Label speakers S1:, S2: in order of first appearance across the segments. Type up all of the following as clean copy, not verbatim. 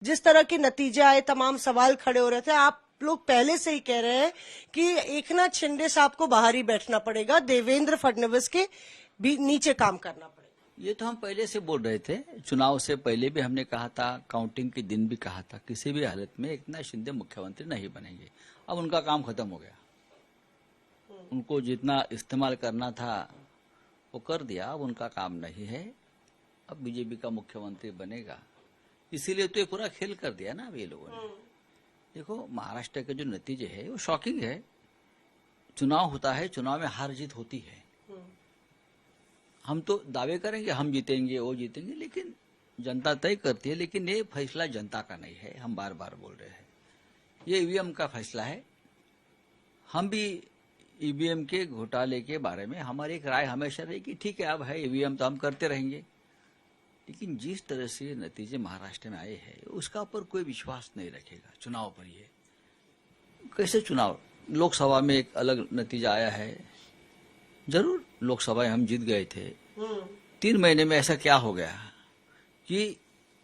S1: जिस तरह के नतीजे आए, तमाम सवाल खड़े हो रहे थे, आप लोग पहले से ही कह रहे हैं कि एकनाथ शिंदे साहब को बाहर ही बैठना पड़ेगा, देवेंद्र फडणवीस के भी नीचे काम करना पड़ेगा।
S2: ये तो हम पहले से बोल रहे थे, चुनाव से पहले भी हमने कहा था, काउंटिंग के दिन भी कहा था, किसी भी हालत में एकनाथ शिंदे मुख्यमंत्री नहीं बनेंगे। अब उनका काम खत्म हो गया, उनको जितना इस्तेमाल करना था वो कर दिया, अब उनका काम नहीं है। अब बीजेपी का मुख्यमंत्री बनेगा, इसीलिए तो ये पूरा खेल कर दिया ना अब ये लोगों ने। देखो, महाराष्ट्र के जो नतीजे है वो शॉकिंग है। चुनाव होता है, चुनाव में हार जीत होती है। हम तो दावे करेंगे हम जीतेंगे, वो जीतेंगे, लेकिन जनता तय करती है। लेकिन ये फैसला जनता का नहीं है, हम बार बार बोल रहे हैं, ये ईवीएम का फैसला है। हम भी ईवीएम के घोटाले के बारे में हमारी एक राय हमेशा रही कि ठीक है, अब है ईवीएम तो हम करते रहेंगे। लेकिन जिस तरह से नतीजे महाराष्ट्र में आए हैं उसका ऊपर कोई विश्वास नहीं रखेगा चुनाव पर। ये कैसे चुनाव, लोकसभा में एक अलग नतीजा आया है, जरूर लोकसभा हम जीत गए थे, 3 महीने में ऐसा क्या हो गया कि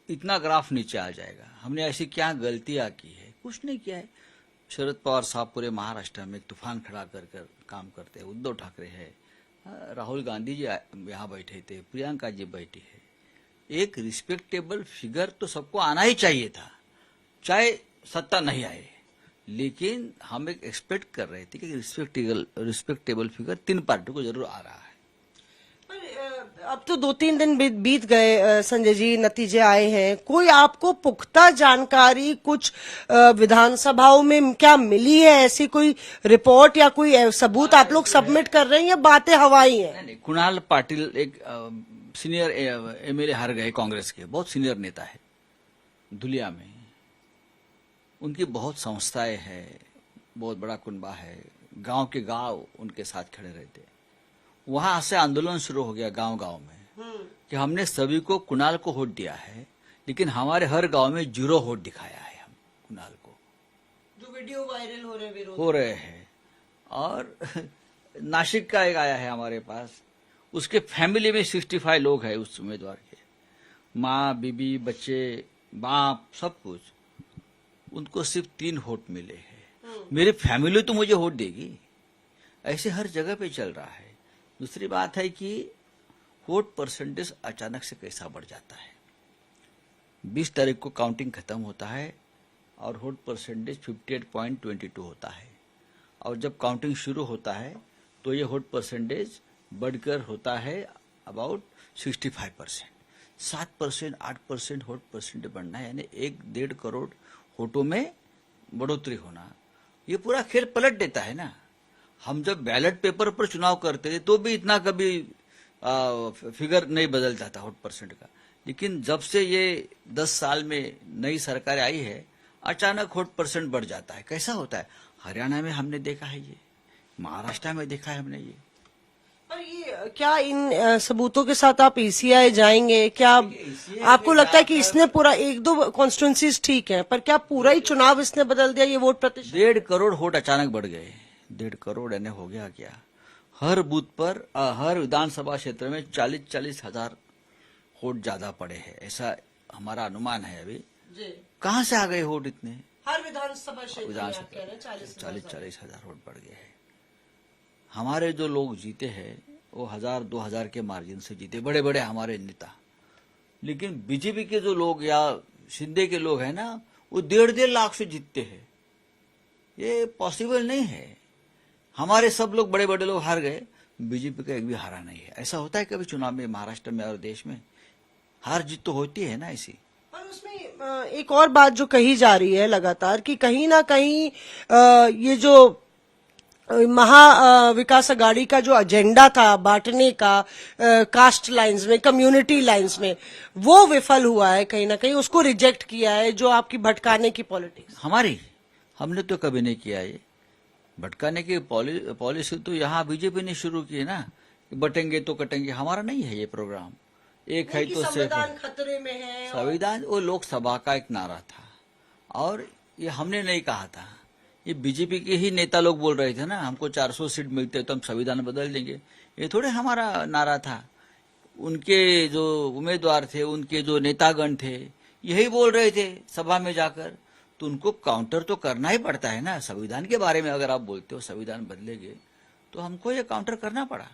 S2: इतना ग्राफ नीचे आ जाएगा? हमने ऐसी क्या गलतियां की है? कुछ नहीं किया है। शरद पवार साहब पूरे महाराष्ट्र में एक तूफान खड़ा कर काम करते हैं। उद्धव ठाकरे है, राहुल गांधी जी यहाँ बैठे थे, प्रियंका जी बैठी है। एक रिस्पेक्टेबल फिगर तो सबको आना ही चाहिए था, चाहे सत्ता नहीं आए। लेकिन हम एक एक्सपेक्ट कर रहे थे कि रिस्पेक्टेबल फिगर 3 पार्टियों को जरूर आ रहा है।
S1: अब तो 2-3 दिन बीत गए संजय जी, नतीजे आए हैं। कोई आपको पुख्ता जानकारी कुछ विधानसभाओं में क्या मिली है? ऐसी कोई रिपोर्ट या कोई सबूत आप लोग सबमिट कर रहे हैं या बातें हवाई हैं?
S2: नहीं, कुणाल पाटिल एक सीनियर एमएलए हार गए, कांग्रेस के बहुत सीनियर नेता है धुलिया में। उनकी बहुत संस्थाएं हैं, बहुत बड़ा कुनबा है, गांव के गांव उनके साथ खड़े रहते। वहां से आंदोलन शुरू हो गया गांव गांव में कि हमने सभी को कुणाल को वोट दिया है, लेकिन हमारे हर गांव में 0 वोट दिखाया है हम कुणाल को।
S1: जो वीडियो वायरल
S2: हो रहे हैं। और नासिक का एक आया है हमारे पास, उसके फैमिली में 65 लोग हैं उस उम्मीदवार के, माँ, बीबी, बच्चे, बाप, सब कुछ। उनको सिर्फ 3 वोट मिले हैं। मेरी फैमिली तो मुझे वोट देगी, ऐसे हर जगह पे चल रहा है। दूसरी बात है कि वोट परसेंटेज अचानक से कैसा बढ़ जाता है। 20 तारीख को काउंटिंग खत्म होता है और वोट परसेंटेज 58.22 होता है, और जब काउंटिंग शुरू होता है तो ये वोट परसेंटेज बढ़कर होता है अबाउट 65%। 7%, 8% वोट परसेंटेज बढ़ना है, यानी 1-1.5 करोड़ वोटों में बढ़ोतरी होना। ये पूरा खेल पलट देता है ना। हम जब बैलेट पेपर पर चुनाव करते थे तो भी इतना कभी फिगर नहीं बदलता था वोट परसेंट का। लेकिन जब से ये 10 साल में नई सरकार आई है, अचानक वोट परसेंट बढ़ जाता है। कैसा होता है? हरियाणा में हमने देखा है ये, महाराष्ट्र में देखा है हमने ये।
S1: पर ये क्या इन सबूतों के साथ आप ईसीआई जाएंगे? क्या आपको लगता है कि इसने पूरा 1-2 कॉन्स्टिट्यूंसीज ठीक है, पर क्या पूरा ही चुनाव इसने बदल दिया ये वोट प्रतिशत?
S2: 1.5 करोड़ वोट अचानक बढ़ गए। 1.5 करोड़ यानी हो गया क्या? हर बूथ पर, हर विधानसभा क्षेत्र में 40-40 हजार वोट ज्यादा पड़े हैं, ऐसा हमारा अनुमान है। अभी कहाँ से आ गए वोट इतने?
S1: हर विधानसभा क्षेत्र में
S2: 40-40 हजार वोट बढ़ गए हैं। हमारे जो लोग जीते हैं वो 1000-2000 के मार्जिन से जीते, बड़े बड़े हमारे नेता। लेकिन बीजेपी के जो लोग या शिंदे के लोग हैं ना, वो 1.5 लाख से जीतते हैं। ये पॉसिबल नहीं है। हमारे सब लोग बड़े बड़े लोग हार गए, बीजेपी का एक भी हारा नहीं है। ऐसा होता है कभी चुनाव में, महाराष्ट्र में और देश में? हार जीत तो होती है ना ऐसी।
S1: और उसमें एक और बात जो कही जा रही है लगातार कि कहीं ना कहीं ये जो महा विकास अघाड़ी का जो एजेंडा था बांटने का कास्ट लाइंस में, कम्युनिटी लाइंस में, वो विफल हुआ है। कहीं ना कहीं उसको रिजेक्ट किया है, जो आपकी भटकाने की पॉलिटिक्स।
S2: हमने तो कभी नहीं किया ये भटकाने की पॉलिसी। तो यहाँ बीजेपी ने शुरू की है ना, बटेंगे तो कटेंगे। हमारा नहीं है ये प्रोग्राम। एक है तो
S1: संविधान खतरे में है।
S2: संविधान वो लोकसभा का एक नारा था, और ये हमने नहीं कहा था, ये बीजेपी के ही नेता लोग बोल रहे थे ना, हमको 400 सीट मिलते तो हम संविधान बदल देंगे। ये थोड़े हमारा नारा था। उनके जो उम्मीदवार थे, उनके जो नेतागण थे, यही बोल रहे थे सभा में जाकर, तो उनको काउंटर तो करना ही पड़ता है ना। संविधान के बारे में अगर आप बोलते हो संविधान बदलेंगे, तो हमको ये काउंटर करना पड़ा।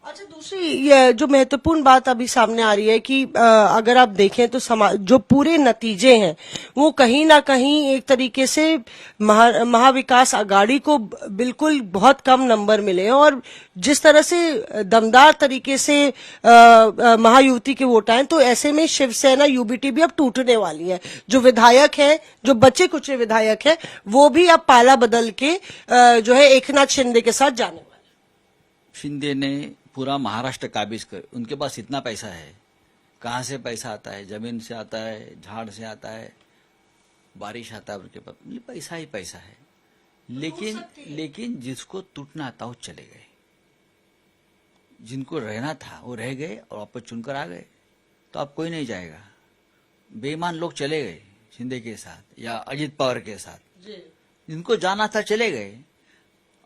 S1: अच्छा, दूसरी ये जो महत्वपूर्ण बात अभी सामने आ रही है कि अगर आप देखें तो जो पूरे नतीजे हैं वो कहीं ना कहीं एक तरीके से महाविकास आघाड़ी को बिल्कुल बहुत कम नंबर मिले हैं, और जिस तरह से दमदार तरीके से महायुति के वोट आए, तो ऐसे में शिवसेना यूबीटी भी अब टूटने वाली है। जो विधायक है, जो बचे कुछ विधायक है, वो भी अब पाला बदल के जो है एकनाथ शिंदे के साथ जाने वाले।
S2: शिंदे ने पूरा महाराष्ट्र काबिज कर, उनके पास इतना पैसा है, कहाँ से पैसा आता है? जमीन से आता है, झाड़ से आता है, बारिश आता है, उनके पास पैसा ही पैसा है। लेकिन जिसको टूटना था वो चले गए, जिनको रहना था वो रह गए और वापस चुनकर आ गए। तो अब कोई नहीं जाएगा। बेईमान लोग चले गए शिंदे के साथ या अजित पवार के साथ, जिनको जाना था चले गए।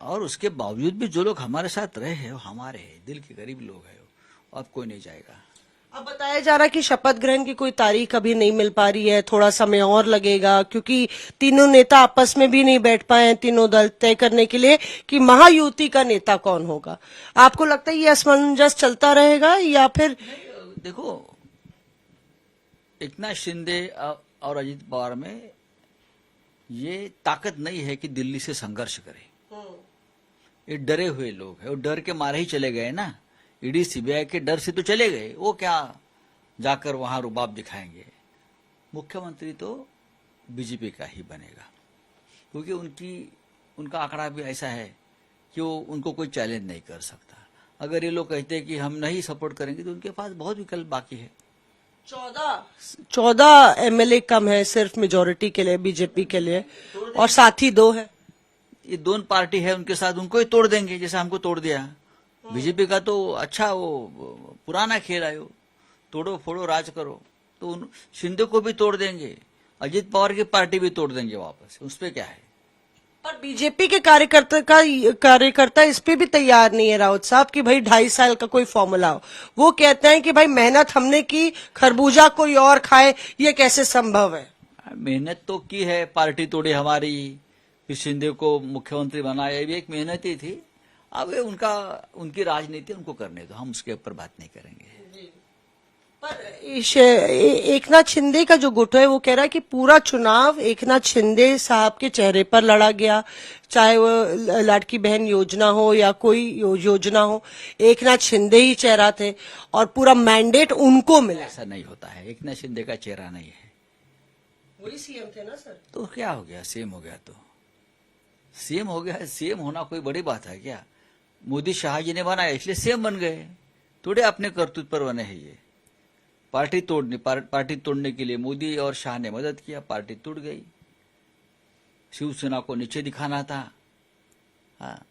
S2: और उसके बावजूद भी जो लोग हमारे साथ रहे हैं वो हमारे हैं, दिल के करीब लोग हैं, अब कोई नहीं जाएगा।
S1: अब बताया जा रहा है कि शपथ ग्रहण की कोई तारीख अभी नहीं मिल पा रही है, थोड़ा समय और लगेगा, क्योंकि तीनों नेता आपस में भी नहीं बैठ पाए हैं, तीनों दल तय करने के लिए कि महायुति का नेता कौन होगा। आपको लगता है ये असमंजस चलता रहेगा या फिर?
S2: देखो, एकनाथ शिंदे और अजित पवार में ये ताकत नहीं है कि दिल्ली से संघर्ष करें। ये डरे हुए लोग हैं, वो डर के मारे ही चले गए ना। ईडी सीबीआई के डर से तो चले गए, वो क्या जाकर वहां रुबाब दिखाएंगे। मुख्यमंत्री तो बीजेपी का ही बनेगा, क्योंकि उनका आंकड़ा भी ऐसा है कि वो उनको कोई चैलेंज नहीं कर सकता। अगर ये लोग कहते हैं कि हम नहीं सपोर्ट करेंगे, तो उनके पास बहुत विकल्प बाकी है।
S1: 14 एमएलए कम है सिर्फ मेजोरिटी के लिए, बीजेपी के लिए, और साथी 2 है।
S2: ये दोनों पार्टी है, उनके साथ उनको ही तोड़ देंगे जैसा हमको तोड़ दिया। बीजेपी का तो अच्छा वो पुराना खेल है, वो तोड़ो फोड़ो राज करो। तो शिंदे को भी तोड़ देंगे, अजित पवार की पार्टी भी तोड़ देंगे वापस, उस पे क्या है।
S1: पर बीजेपी के कार्यकर्ता इस पे भी तैयार नहीं है राउत साहब कि भाई 2.5 साल का कोई फॉर्मूला हो। वो कहते हैं कि भाई मेहनत हमने की, खरबूजा कोई और खाए, ये कैसे संभव है?
S2: मेहनत तो की है, पार्टी तोड़ी हमारी, फिर शिंदे को मुख्यमंत्री बनाया, ये भी एक मेहनत ही थी। अब उनकी राजनीति उनको करने दो, हम उसके ऊपर बात नहीं करेंगे।
S1: पर एकनाथ शिंदे का जो गुट है वो कह रहा है कि पूरा चुनाव एकनाथ शिंदे साहब के चेहरे पर लड़ा गया, चाहे वो लाडकी बहन योजना हो या कोई योजना हो, एकनाथ शिंदे ही चेहरा थे और पूरा मैंडेट उनको मिला।
S2: ऐसा नहीं होता है, एकनाथ शिंदे का चेहरा नहीं है।
S1: वही सीएम थे ना सर।
S2: तो क्या हो गया, सीएम हो गया तो सीएम हो गया। सीएम होना कोई बड़ी बात है क्या? मोदी शाह जी ने बनाया इसलिए सीएम बन गए, थोड़े अपने करतूत पर बने हैं। ये पार्टी तोड़ने के लिए मोदी और शाह ने मदद किया, पार्टी टूट गई। शिवसेना को नीचे दिखाना था, हाँ,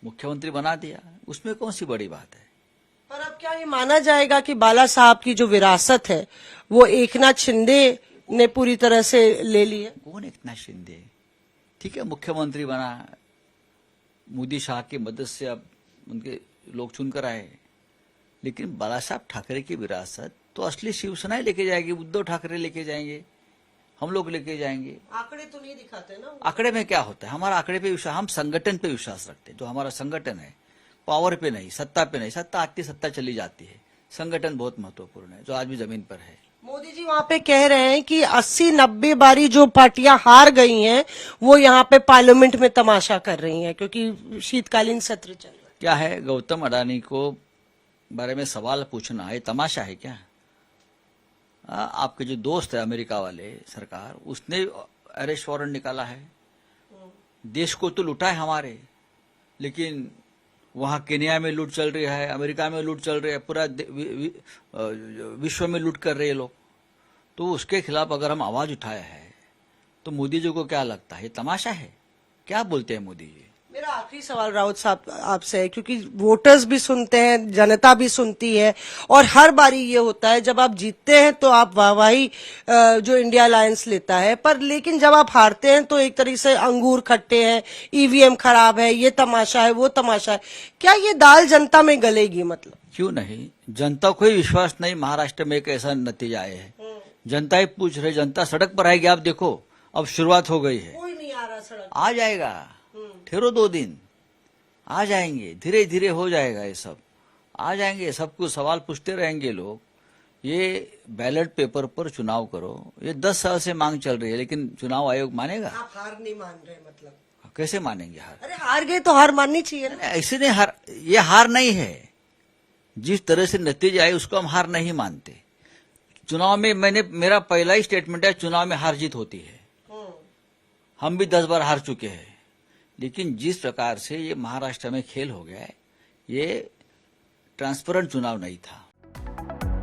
S2: मुख्यमंत्री बना दिया, उसमें कौन सी बड़ी बात है।
S1: पर अब क्या ये माना जाएगा कि बाला साहब की जो विरासत है वो एकनाथ शिंदे ने पूरी तरह से ले ली है?
S2: कौन एकनाथ शिंदे? ठीक है, मुख्यमंत्री बना, मोदी शाह की मदद से अब उनके लोग चुनकर आए, लेकिन बाला साहब ठाकरे की विरासत तो असली शिवसेना ही लेके जाएगी, उद्धव ठाकरे लेके जाएंगे, हम लोग लेके जाएंगे।
S1: आंकड़े तो नहीं दिखाते ना।
S2: आंकड़े में क्या होता है, हमारा आंकड़े पे विश्वास, हम संगठन पे विश्वास रखते हैं। जो हमारा संगठन है, पावर पे नहीं, सत्ता पे नहीं। सत्ता आती सत्ता चली जाती है, संगठन बहुत महत्वपूर्ण है, जो आज भी जमीन पर है।
S1: मोदी जी वहां पे कह रहे हैं कि 80-90 बारी जो पार्टियां हार गई हैं वो यहाँ पे पार्लियामेंट में तमाशा कर रही हैं, क्योंकि शीतकालीन सत्र चल रहा है।
S2: क्या है, गौतम अडानी को बारे में सवाल पूछना है तमाशा है क्या? आपके जो दोस्त है अमेरिका वाले सरकार, उसने अरेस्ट वारंट निकाला है। देश को तो लुटा है हमारे, लेकिन वहां केन्या में लूट चल रही है, अमेरिका में लूट चल रही है, पूरा विश्व में लूट कर रहे हैं लोग। तो उसके खिलाफ अगर हम आवाज उठाया है तो मोदी जी को क्या लगता है ये तमाशा है? क्या बोलते हैं मोदी जी?
S1: मेरा आखिरी सवाल राउत साहब आपसे है, क्योंकि वोटर्स भी सुनते हैं, जनता भी सुनती है, और हर बारी ये होता है जब आप जीतते हैं तो आप वाहवाही जो इंडिया अलायंस लेता है, पर लेकिन जब आप हारते हैं तो एक तरीके से अंगूर खट्टे हैं, ईवीएम खराब है, ये तमाशा है, वो तमाशा है। क्या ये दाल जनता में गलेगी? मतलब
S2: क्यों नहीं, जनता को ही विश्वास नहीं। महाराष्ट्र में एक ऐसा नतीजा आया है जनता ही पूछ रही, जनता सड़क पर आएगी। आप देखो अब शुरुआत हो गई है,
S1: कोई नहीं आ रहा सड़क।
S2: आ जाएगा, ठहरो 2 दिन, आ जाएंगे, धीरे धीरे हो जाएगा, ये सब आ जाएंगे। सबको सवाल पूछते रहेंगे लोग। ये बैलेट पेपर पर चुनाव करो, ये 10 साल से मांग चल रही है, लेकिन चुनाव आयोग मानेगा?
S1: आप हार नहीं मान रहे मतलब?
S2: कैसे मानेंगे हार?
S1: अरे हार गए तो हार माननी चाहिए ना।
S2: ऐसे नहीं हार, ये हार नहीं है। जिस तरह से नतीजे आए उसको हम हार नहीं मानते। चुनाव में मेरा पहला ही स्टेटमेंट है, चुनाव में हार जीत होती है। हम भी 10 बार हार चुके हैं, लेकिन जिस प्रकार से ये महाराष्ट्र में खेल हो गया है, ये ट्रांसपेरेंट चुनाव नहीं था।